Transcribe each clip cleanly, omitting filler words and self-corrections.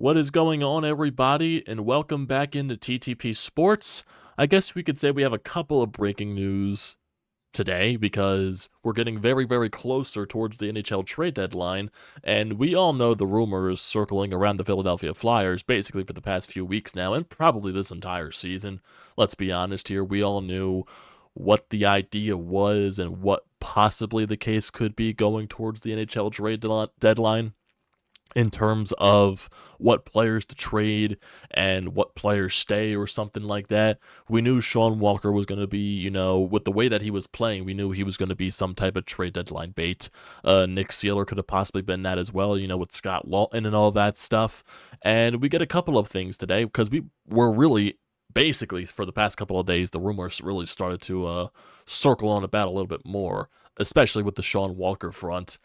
What is going on, everybody, and welcome back into TTP Sports. I guess we could say we have a couple of breaking news today because we're getting very, very closer towards the NHL trade deadline, and we all know the rumors circling around the Philadelphia Flyers basically for the past few weeks now, and probably this entire season. Let's be honest here, we all knew what the idea was and what possibly the case could be going towards the NHL trade deadline in terms of what players to trade and what players stay or something like that. We knew Sean Walker was going to be, with the way that he was playing, we knew he was going to be some type of trade deadline bait. Nick Seeler could have possibly been that as well, with Scott Laughton and all that stuff. And we get a couple of things today because we were really, basically, for the past couple of days, the rumors really started to circle on about a little bit more, especially with the Sean Walker front.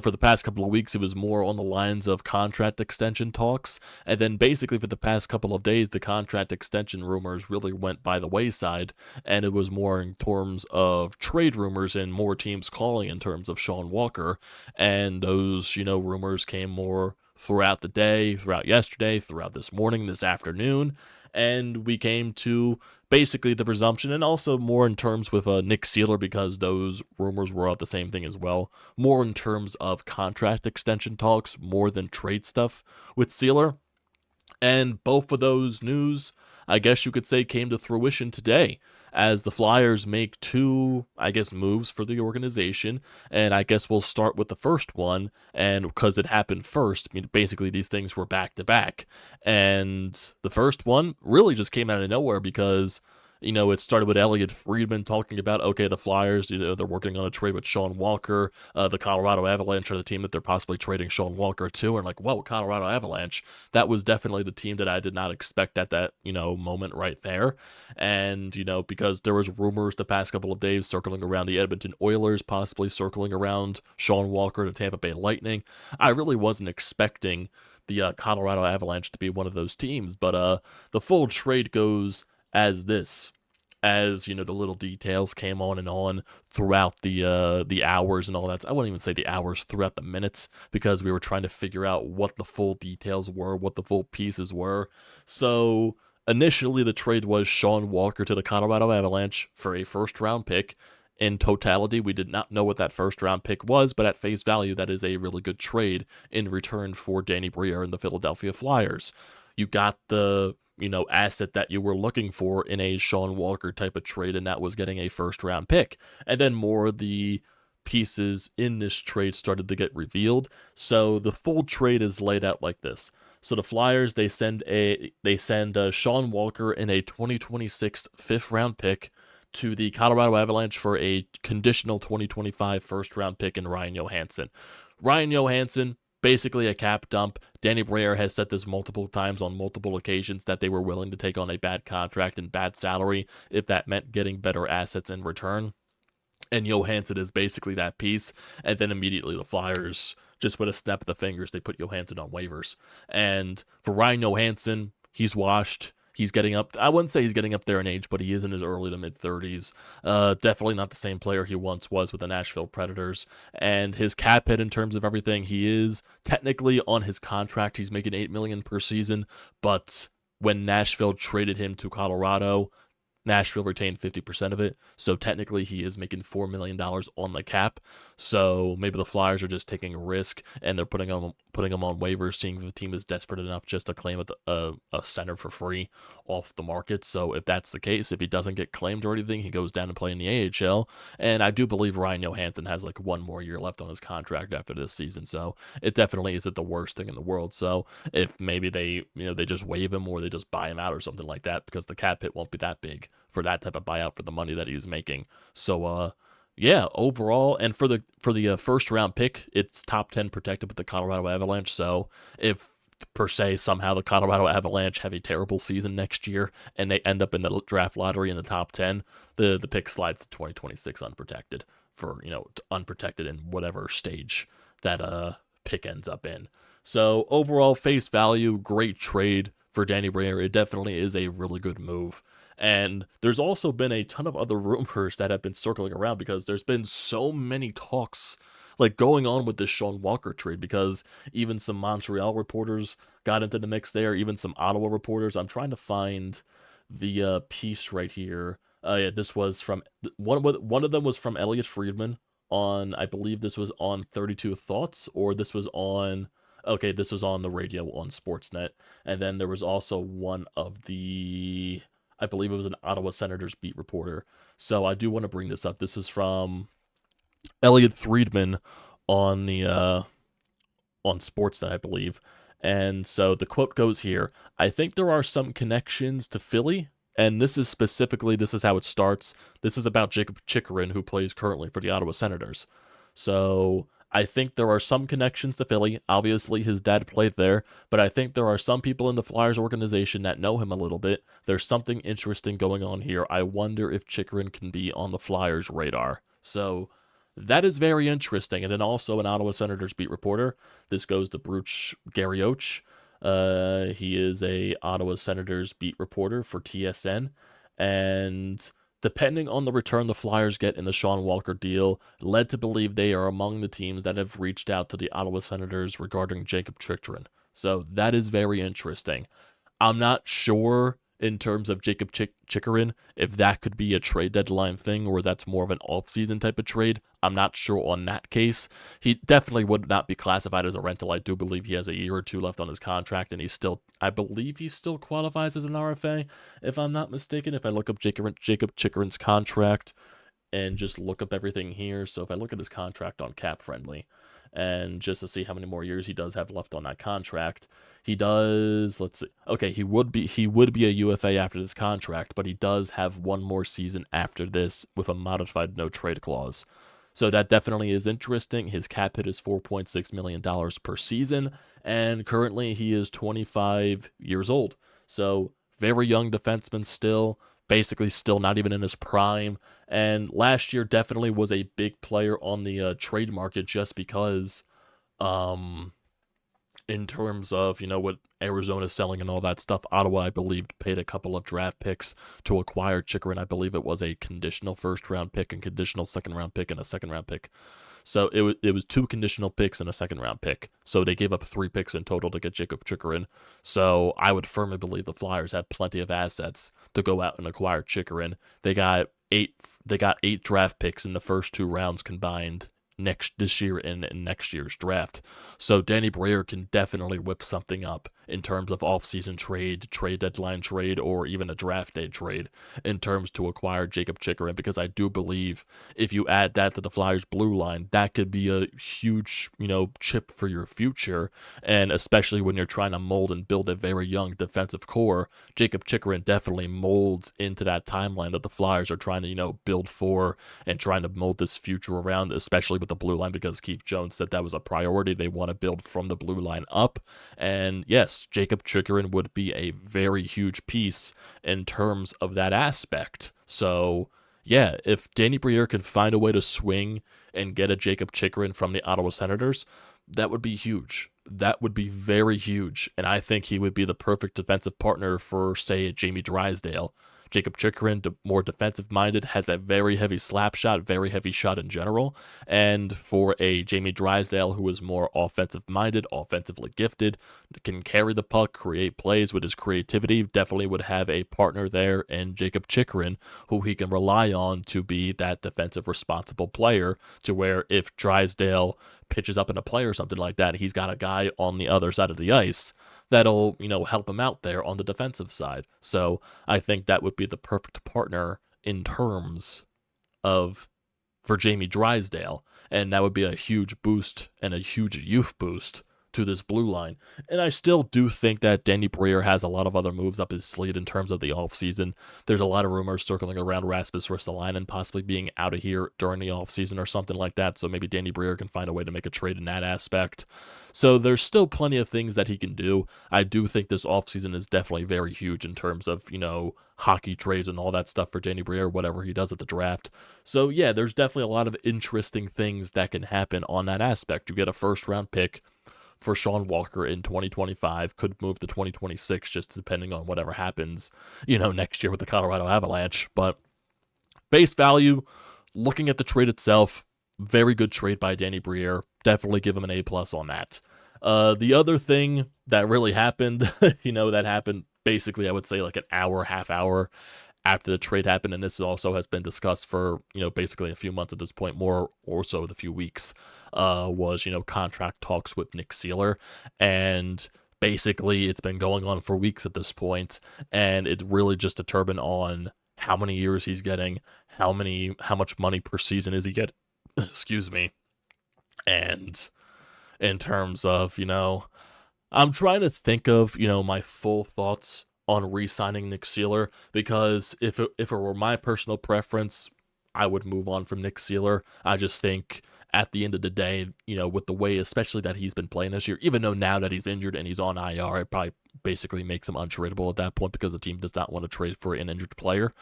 For the past couple of weeks, it was more on the lines of contract extension talks. And then basically for the past couple of days, the contract extension rumors really went by the wayside. And it was more in terms of trade rumors and more teams calling in terms of Sean Walker. And those, rumors came more throughout the day, throughout yesterday, throughout this morning, this afternoon. And we came to basically the presumption, and also more in terms with Nick Seeler, because those rumors were out the same thing as well, more in terms of contract extension talks, more than trade stuff with Seeler. And both of those news, I guess you could say, came to fruition today as the Flyers make two, moves for the organization. And I guess we'll start with the first one. And because it happened first, basically these things were back to back. And the first one really just came out of nowhere because it started with Elliot Friedman talking about, okay, the Flyers, they're working on a trade with Sean Walker. The Colorado Avalanche are the team that they're possibly trading Sean Walker to. And whoa, Colorado Avalanche. That was definitely the team that I did not expect at that, moment right there. And, because there was rumors the past couple of days circling around the Edmonton Oilers, possibly circling around Sean Walker to Tampa Bay Lightning. I really wasn't expecting the Colorado Avalanche to be one of those teams. But the full trade goes as this. As the little details came on throughout the hours and all that. I wouldn't even say the hours, throughout the minutes, because we were trying to figure out what the full details were, what the full pieces were. So initially, the trade was Sean Walker to the Colorado Avalanche for a first-round pick. In totality, we did not know what that first-round pick was, but at face value, that is a really good trade in return for Danny Briere and the Philadelphia Flyers. You got the asset that you were looking for in a Sean Walker type of trade, and that was getting a first-round pick. And then more of the pieces in this trade started to get revealed. So the full trade is laid out like this. So the Flyers, they send Sean Walker in a 2026 fifth-round pick to the Colorado Avalanche for a conditional 2025 first-round pick in Ryan Johansson. Ryan Johansson, basically a cap dump. Danny Briere has said this multiple times on multiple occasions that they were willing to take on a bad contract and bad salary if that meant getting better assets in return. And Johansson is basically that piece. And then immediately the Flyers, just with a snap of the fingers, they put Johansson on waivers. And for Ryan Johansson, he's washed. He's getting up. I wouldn't say he's getting up there in age, but he is in his early to mid 30s. Definitely not the same player he once was with the Nashville Predators. And his cap hit in terms of everything, he is technically on his contract. He's making $8 million per season. But when Nashville traded him to Colorado, Nashville retained 50% of it, so technically he is making $4 million on the cap. So maybe the Flyers are just taking a risk, and they're putting him on waivers, seeing if the team is desperate enough just to claim a center for free off the market. So if that's the case, if he doesn't get claimed or anything, he goes down and play in the AHL. And I do believe Ryan Johansson has one more year left on his contract after this season, so it definitely isn't the worst thing in the world. So if maybe they just waive him or they just buy him out or something like that, because the cap hit won't be that big for that type of buyout for the money that he's making. So overall, and for the first round pick, it's top 10 protected with the Colorado Avalanche. So if per se somehow the Colorado Avalanche have a terrible season next year and they end up in the draft lottery in the top 10, the pick slides to 2026 unprotected for unprotected in whatever stage that pick ends up in. So overall, face value, great trade for Danny Briere. It definitely is a really good move. And there's also been a ton of other rumors that have been circling around because there's been so many talks like going on with this Sean Walker trade, because even some Montreal reporters got into the mix there, even some Ottawa reporters. I'm trying to find the piece right here. Yeah, this was from one of them was from Elliot Friedman on, I believe this was on 32 Thoughts, or this was on, okay, this was on the radio on Sportsnet. And then there was also one of the, I believe it was an Ottawa Senators beat reporter. So I do want to bring this up. This is from Elliot Friedman on the on Sportsnet, I believe. And so the quote goes here: I think there are some connections to Philly, and this is specifically, this is how it starts. This is about Jakob Chychrun, who plays currently for the Ottawa Senators. So I think there are some connections to Philly. Obviously, his dad played there, but I think there are some people in the Flyers organization that know him a little bit. There's something interesting going on here. I wonder if Chychrun can be on the Flyers' radar. So that is very interesting. And then also an Ottawa Senators beat reporter. This goes to Bruce Garrioch. He is a Ottawa Senators beat reporter for TSN. And depending on the return the Flyers get in the Sean Walker deal, led to believe they are among the teams that have reached out to the Ottawa Senators regarding Jakob Chychrun. So that is very interesting. I'm not sure in terms of Jakob Chychrun if that could be a trade deadline thing or that's more of an off-season type of trade. I'm not sure on that case. He definitely would not be classified as a rental. I do believe he has a year or two left on his contract, and I believe he still qualifies as an RFA, if I'm not mistaken. If I look up Jakob Chychrun's contract and just look up everything here. So if I look at his contract on Cap Friendly, and just to see how many more years he does have left on that contract, he does, let's see. Okay, he would be a UFA after this contract, but he does have one more season after this with a modified no trade clause. So that definitely is interesting. His cap hit is $4.6 million per season, and currently he is 25 years old. So very young defenseman still, basically still not even in his prime. And last year definitely was a big player on the trade market, just because in terms of, what Arizona's selling and all that stuff. Ottawa, I believe, paid a couple of draft picks to acquire Chychrun. I believe it was a conditional first-round pick and conditional second-round pick and a second-round pick. So it was 2 conditional picks and a second-round pick. So they gave up 3 picks in total to get Jakob Chychrun. So I would firmly believe the Flyers have plenty of assets to go out and acquire Chychrun. They got 8 draft picks in the first 2 rounds combined this year and next year's draft. So Danny Briere can definitely whip something up in terms of off-season trade deadline trade, or even a draft day trade in terms to acquire Jakob Chychrun, because I do believe if you add that to the Flyers blue line, that could be a huge, chip for your future, and especially when you're trying to mold and build a very young defensive core, Jakob Chychrun definitely molds into that timeline that the Flyers are trying to, build for and trying to mold this future around, especially with the blue line, because Keith Jones said that was a priority. They want to build from the blue line up. And yes, Jakob Chychrun would be a very huge piece in terms of that aspect. So yeah, if Danny Briere can find a way to swing and get a Jakob Chychrun from the Ottawa Senators, that would be huge. That would be very huge. And I think he would be the perfect defensive partner for, say, Jamie Drysdale. Jakob Chychrun, more defensive-minded, has a very heavy slap shot, very heavy shot in general. And for a Jamie Drysdale, who is more offensive-minded, offensively gifted, can carry the puck, create plays with his creativity, definitely would have a partner there in Jakob Chychrun, who he can rely on to be that defensive responsible player, to where if Drysdale pitches up in a play or something like that, he's got a guy on the other side of the ice that'll, help him out there on the defensive side. So I think that would be the perfect partner in terms of for Jamie Drysdale, and that would be a huge boost and a huge youth boost to this blue line. And I still do think that Danny Briere has a lot of other moves up his sleeve in terms of the offseason. There's a lot of rumors circling around Rasmus Ristolainen possibly being out of here during the offseason or something like that, so maybe Danny Briere can find a way to make a trade in that aspect. So there's still plenty of things that he can do. I do think this offseason is definitely very huge in terms of, hockey trades and all that stuff for Danny Briere, whatever he does at the draft. So yeah, there's definitely a lot of interesting things that can happen on that aspect. You get a first-round pick for Sean Walker in 2025, could move to 2026 just depending on whatever happens, next year with the Colorado Avalanche. But face value, looking at the trade itself, very good trade by Danny Briere. Definitely give him an A+ on that. The other thing that really happened, that happened basically, I would say like an hour, half hour after the trade happened, and this also has been discussed for, basically a few months at this point, more or so the few weeks, was, contract talks with Nick Seeler. And basically it's been going on for weeks at this point, and it really just determined on how many years he's getting, how much money per season is he get, excuse me, and in terms of, I'm trying to think of, my full thoughts on re-signing Nick Seeler, because if it were my personal preference, I would move on from Nick Seeler. I just think at the end of the day, with the way especially that he's been playing this year, even though now that he's injured and he's on IR, it probably basically makes him untradeable at that point because the team does not want to trade for an injured player.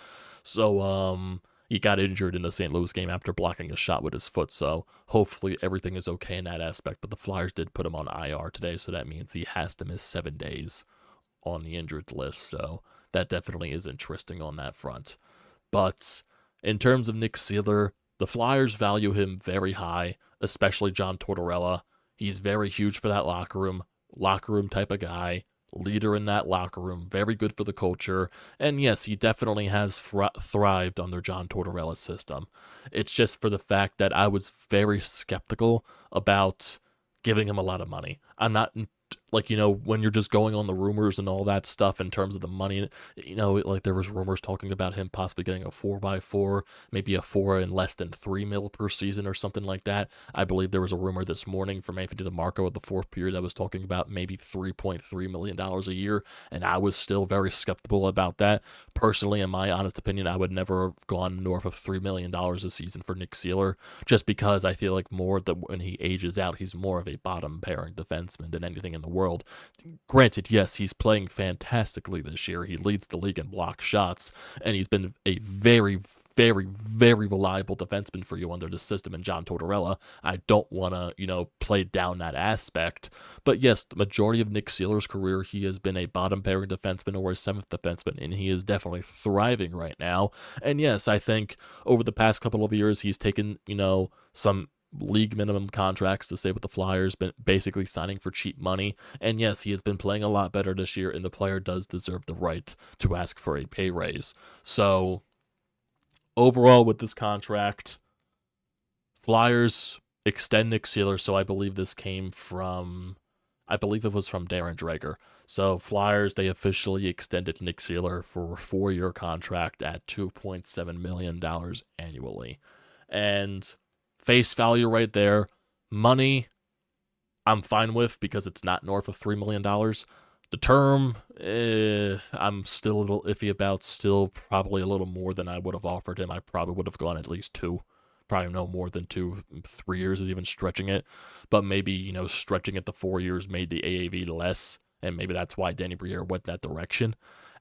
So, he got injured in the St. Louis game after blocking a shot with his foot, so hopefully everything is okay in that aspect. But the Flyers did put him on IR today, so that means he has to miss 7 days on the injured list, so that definitely is interesting on that front. But in terms of Nick Seeler, the Flyers value him very high, especially John Tortorella. He's very huge for that locker room type of guy, leader in that locker room, very good for the culture, and yes, he definitely has thrived under John Tortorella's system. It's just for the fact that I was very skeptical about giving him a lot of money. I'm not like, when you're just going on the rumors and all that stuff in terms of the money, like there was rumors talking about him possibly getting a 4x4, maybe a 4 and less than 3 mil per season or something like that. I believe there was a rumor this morning from Anthony DeMarco of the fourth period that was talking about maybe $3.3 million a year, and I was still very skeptical about that. Personally, in my honest opinion, I would never have gone north of $3 million a season for Nick Seeler, just because I feel like more that when he ages out, he's more of a bottom pairing defenseman than anything in the world. Granted, yes, he's playing fantastically this year. He leads the league in block shots, and he's been a very, very, very reliable defenseman for you under the system in John Tortorella. I don't want to, play down that aspect. But yes, the majority of Nick Seeler's career, he has been a bottom pairing defenseman or a seventh defenseman, and he is definitely thriving right now. And yes, I think over the past couple of years, he's taken, some league minimum contracts to stay with the Flyers, but basically signing for cheap money. And yes, he has been playing a lot better this year, and the player does deserve the right to ask for a pay raise. So overall, with this contract, Flyers extend Nick Seeler. So I believe it was from Darren Dreger. So Flyers, they officially extended Nick Seeler for a 4-year contract at $2.7 million annually. And face value right there, money, I'm fine with because it's not north of $3 million. The term, I'm still a little iffy about, still probably a little more than I would have offered him. I probably would have gone at least 2. Probably no more than 2, 3 years is even stretching it. But maybe, stretching it to 4 years made the AAV less, and maybe that's why Danny Briere went that direction.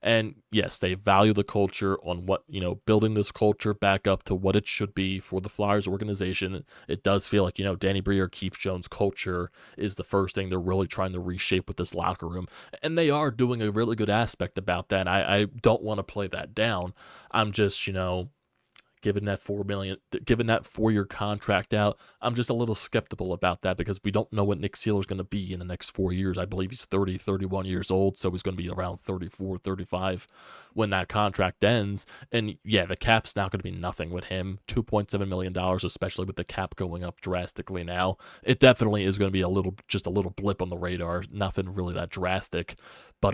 And yes, they value the culture on what, building this culture back up to what it should be for the Flyers organization. It does feel like, Danny Briere, Keith Jones culture is the first thing they're really trying to reshape with this locker room. And they are doing a really good aspect about that. I don't want to play that down. I'm just, given that that 4-year contract out, I'm just a little skeptical about that because we don't know what Nick Seeler is going to be in the next 4 years. I believe he's 30, 31 years old, so he's going to be around 34, 35 when that contract ends. And yeah, the cap's not going to be nothing with him. $2.7 million, especially with the cap going up drastically now. It definitely is going to be just a little blip on the radar. Nothing really that drastic, but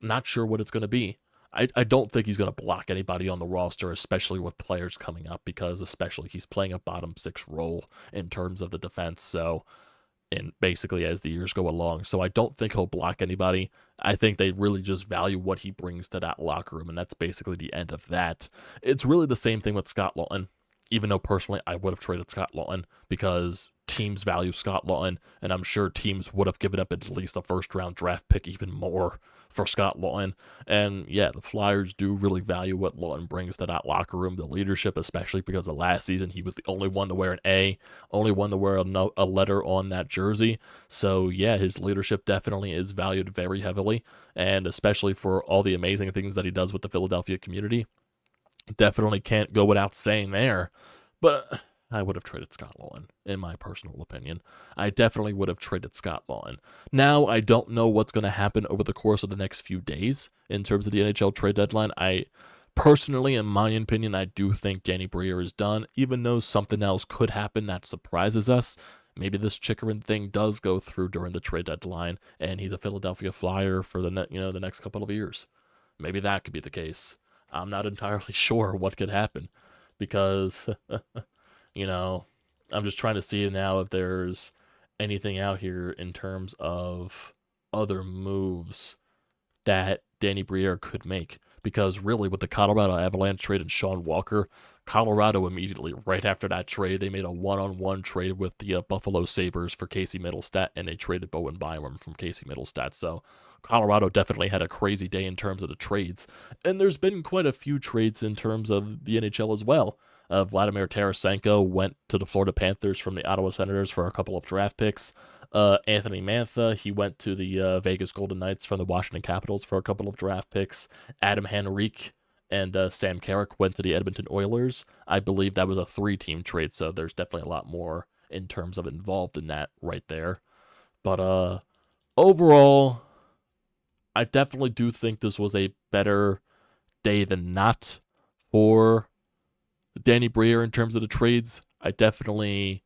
not sure what it's going to be. I don't think he's going to block anybody on the roster, especially with players coming up, because especially he's playing a bottom 6 role in terms of the defense. So, and basically as the years go along. So I don't think he'll block anybody. I think they really just value what he brings to that locker room, and that's basically the end of that. It's really the same thing with Scott Laughton, even though personally I would have traded Scott Laughton because teams value Scott Laughton, and I'm sure teams would have given up at least a first-round draft pick even more for Scott Laughton. And yeah, the Flyers do really value what Laughton brings to that locker room, the leadership, especially because of last season he was the only one to wear an A, only one to wear a letter on that jersey. So yeah, his leadership definitely is valued very heavily, and especially for all the amazing things that he does with the Philadelphia community. Definitely can't go without saying there. But I would have traded Scott Laughton, in my personal opinion. I definitely would have traded Scott Laughton. Now, I don't know what's going to happen over the course of the next few days in terms of the NHL trade deadline. I personally, in my opinion, I do think Danny Briere is done, even though something else could happen that surprises us. Maybe this Chikrin thing does go through during the trade deadline, and he's a Philadelphia Flyer for the the next couple of years. Maybe that could be the case. I'm not entirely sure what could happen because you know, I'm just trying to see now if there's anything out here in terms of other moves that Danny Briere could make. Because really, with the Colorado Avalanche trade and Sean Walker, Colorado immediately, right after that trade, they made a one-on-one trade with the Buffalo Sabres for Casey Middlestat, and they traded Bowen Byram from Casey Middlestat. So Colorado definitely had a crazy day in terms of the trades. And there's been quite a few trades in terms of the NHL as well. Vladimir Tarasenko went to the Florida Panthers from the Ottawa Senators for a couple of draft picks. Anthony Mantha, he went to the Vegas Golden Knights from the Washington Capitals for a couple of draft picks. Adam Henrique and Sam Carrick went to the Edmonton Oilers. I believe that was a 3-team trade, so there's definitely a lot more in terms of involved in that right there. But overall, I definitely do think this was a better day than not for Danny Briere in terms of the trades. I definitely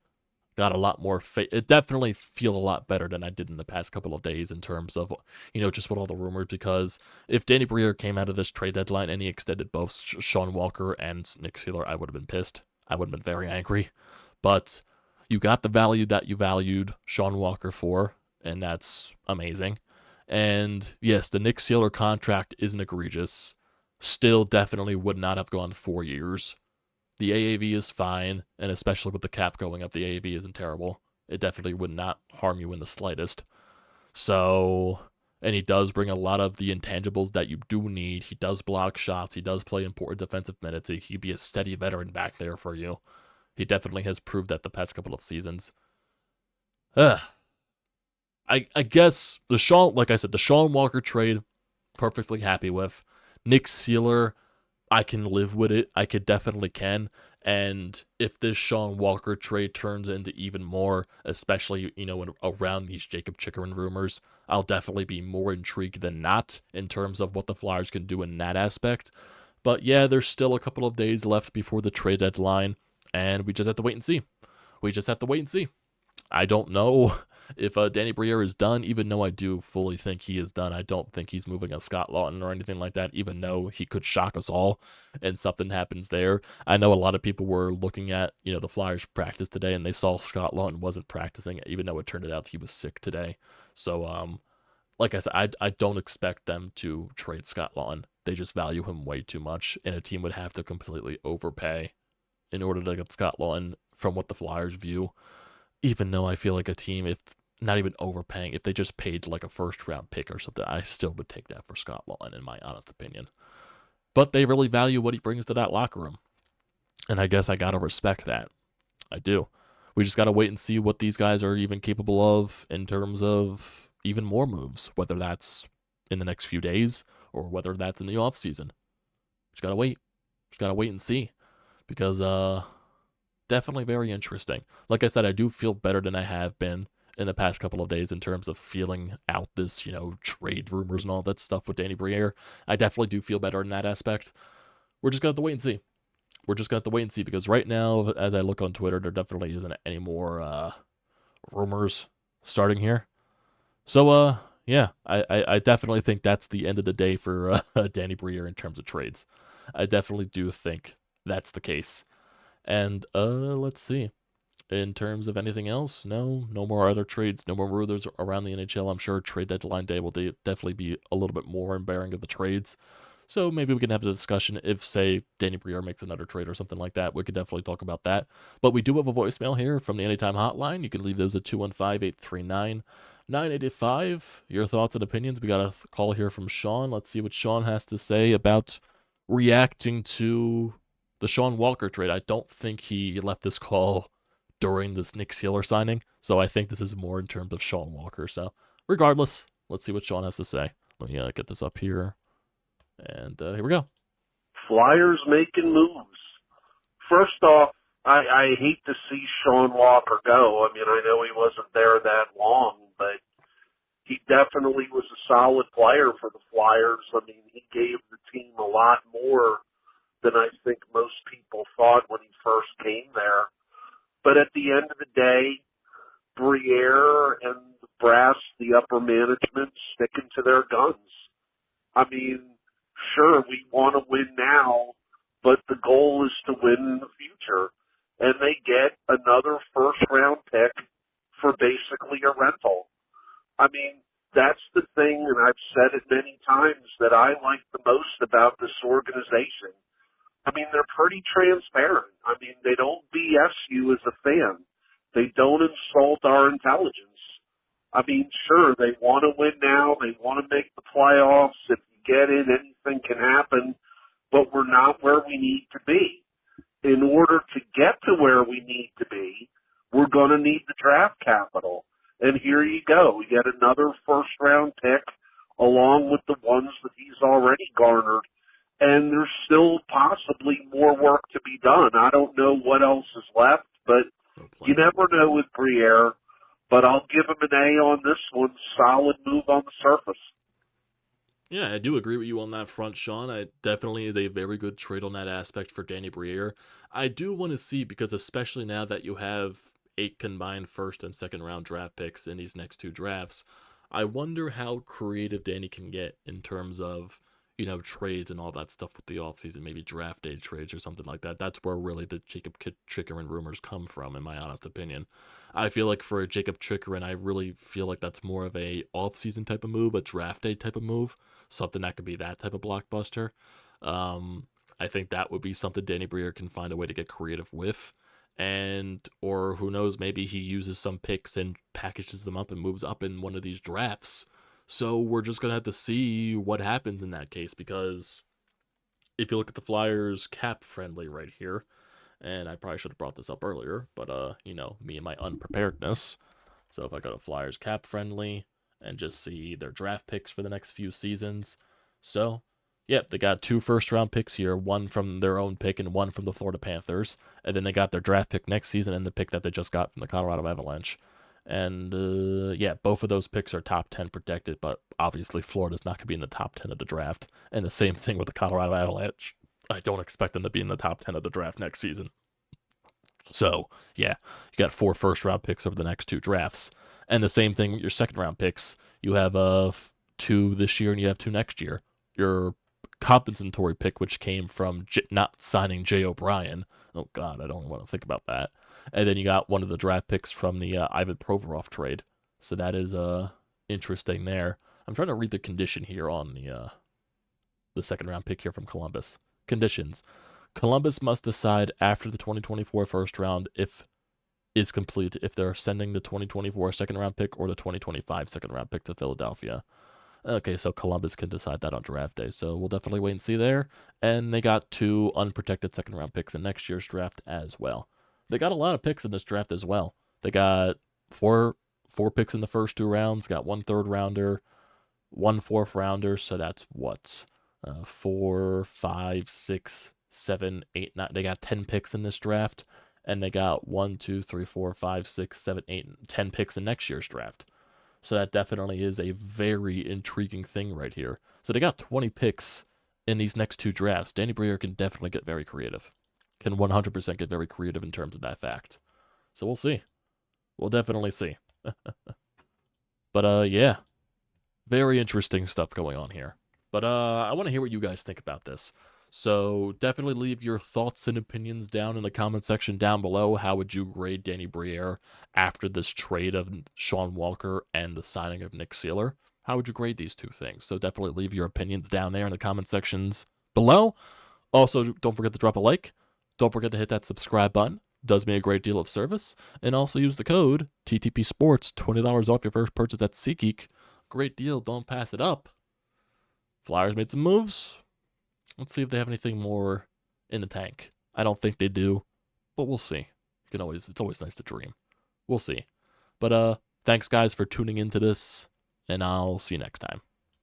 got a lot more it definitely feel a lot better than I did in the past couple of days in terms of just with all the rumors, because if Danny Briere came out of this trade deadline and he extended both Sean Walker and Nick Seeler, I would have been pissed. I would have been very angry. But you got the value that you valued Sean Walker for, and that's amazing. And yes, the Nick Seeler contract isn't egregious. Still definitely would not have gone 4 years. The AAV is fine, and especially with the cap going up, the AAV isn't terrible. It definitely would not harm you in the slightest. So, and he does bring a lot of the intangibles that you do need. He does block shots. He does play important defensive minutes. He'd be a steady veteran back there for you. He definitely has proved that the past couple of seasons. I guess the Sean Walker trade, perfectly happy with. Nick Seeler, I can live with it. I could definitely can. And if this Sean Walker trade turns into even more, especially, around these Jacob Chikrin rumors, I'll definitely be more intrigued than not in terms of what the Flyers can do in that aspect. But yeah, there's still a couple of days left before the trade deadline, and we just have to wait and see. I don't know if Danny Briere is done, even though I do fully think he is done. I don't think he's moving a Scott Laughton or anything like that, even though he could shock us all and something happens there. I know a lot of people were looking at, the Flyers practice today, and they saw Scott Laughton wasn't practicing, even though it turned out he was sick today. So, like I said, I don't expect them to trade Scott Laughton. They just value him way too much, and a team would have to completely overpay in order to get Scott Laughton from what the Flyers view. Even though I feel like a team, if not even overpaying, if they just paid like a first-round pick or something, I still would take that for Scott Laughton, in my honest opinion. But they really value what he brings to that locker room. And I guess I got to respect that. I do. We just got to wait and see what these guys are even capable of in terms of even more moves, whether that's in the next few days or whether that's in the offseason. Just got to wait. Just got to wait and see. Because, definitely very interesting. Like I said, I do feel better than I have been in the past couple of days in terms of feeling out this, trade rumors and all that stuff with Danny Briere. I definitely do feel better in that aspect. We're just going to have to wait and see. Because right now, as I look on Twitter, there definitely isn't any more rumors starting here. So, yeah, I definitely think that's the end of the day for Danny Briere in terms of trades. I definitely do think that's the case. And let's see. In terms of anything else, no more other trades, no more rumors around the NHL. I'm sure trade deadline day will definitely be a little bit more in bearing of the trades. So maybe we can have a discussion if, say, Danny Briere makes another trade or something like that. We could definitely talk about that. But we do have a voicemail here from the Anytime Hotline. You can leave those at 215-839-9885. Your thoughts and opinions. We got a call here from Sean. Let's see what Sean has to say about reacting to the Sean Walker trade. I don't think he left this call during this Nick Seeler signing, so I think this is more in terms of Sean Walker. So regardless, let's see what Sean has to say. Let me get this up here. And here we go. Flyers making moves. First off, I hate to see Sean Walker go. I mean, I know he wasn't there that long, but he definitely was a solid player for the Flyers. I mean, he gave the team a lot more than I think most people thought when he first came there. But at the end of the day, Briere and the brass, the upper management, sticking to their guns. I mean, sure, we want to win now, but the goal is to win in the future. And they get another first-round pick for basically a rental. I mean, that's the thing, and I've said it many times, that I like the most about this organization. I mean, they're pretty transparent. I mean, they don't BS you as a fan. They don't insult our intelligence. I mean, sure, they want to win now. They want to make the playoffs. If you get in, anything can happen. But we're not where we need to be. In order to get to where we need to be, we're going to need the draft capital. And here you go. We get another first-round pick along with the ones that he's already garnered. And there's still possibly more work to be done. I don't know what else is left, but you never know with Briere. But I'll give him an A on this one. Solid move on the surface. Yeah, I do agree with you on that front, Sean. It definitely is a very good trade on that aspect for Danny Briere. I do want to see, because especially now that you have 8 combined first and second round draft picks in these next 2 drafts, I wonder how creative Danny can get in terms of, trades and all that stuff with the offseason, maybe draft day trades or something like that. That's where really the Jacob Chikrin rumors come from, in my honest opinion. I feel like for Jacob Chikrin, I really feel like that's more of a offseason type of move, a draft day type of move, something that could be that type of blockbuster. I think that would be something Danny Briere can find a way to get creative with. Or who knows, maybe he uses some picks and packages them up and moves up in one of these drafts. So we're just going to have to see what happens in that case, because if you look at the Flyers cap friendly right here, and I probably should have brought this up earlier, but, me and my unpreparedness. So if I go to Flyers cap friendly and just see their draft picks for the next few seasons. So, yep, they got 2 first-round picks here, one from their own pick and one from the Florida Panthers. And then they got their draft pick next season and the pick that they just got from the Colorado Avalanche. And, both of those picks are top 10 protected, but obviously Florida's not going to be in the top 10 of the draft. And the same thing with the Colorado Avalanche. I don't expect them to be in the top 10 of the draft next season. So, yeah, you got 4 first-round picks over the next 2 drafts. And the same thing with your second-round picks. You have 2 this year and you have 2 next year. Your compensatory pick, which came from not signing Jay O'Brien. Oh, God, I don't even want to think about that. And then you got one of the draft picks from the Ivan Provorov trade. So that is interesting there. I'm trying to read the condition here on the second-round pick here from Columbus. Conditions. Columbus must decide after the 2024 first round is complete if they're sending the 2024 second round pick or the 2025 second round pick to Philadelphia. Okay, so Columbus can decide that on draft day. So we'll definitely wait and see there. And they got 2 unprotected second round picks in next year's draft as well. They got a lot of picks in this draft as well. They got four picks in the first 2 rounds, got 1 third rounder, 1 fourth rounder. So that's what? 4, 5, 6, 7, 8, 9. They got 10 picks in this draft, and they got 1, 2, 3, 4, 5, 6, 7, 8, 10 picks in next year's draft. So that definitely is a very intriguing thing right here. So they got 20 picks in these next 2 drafts. Danny Briere can definitely get very creative. Can 100% get very creative in terms of that fact. So we'll see. We'll definitely see. But, yeah. Very interesting stuff going on here. But I want to hear what you guys think about this. So definitely leave your thoughts and opinions down in the comment section down below. How would you grade Danny Briere after this trade of Sean Walker and the signing of Nick Seeler? How would you grade these 2 things? So definitely leave your opinions down there in the comment sections below. Also, don't forget to drop a like. Don't forget to hit that subscribe button. Does me a great deal of service. And also use the code TTPSPORTS, $20 off your first purchase at SEATGEEK. Great deal. Don't pass it up. Flyers made some moves. Let's see if they have anything more in the tank. I don't think they do, but we'll see. It's always nice to dream. We'll see. But thanks guys for tuning into this, and I'll see you next time.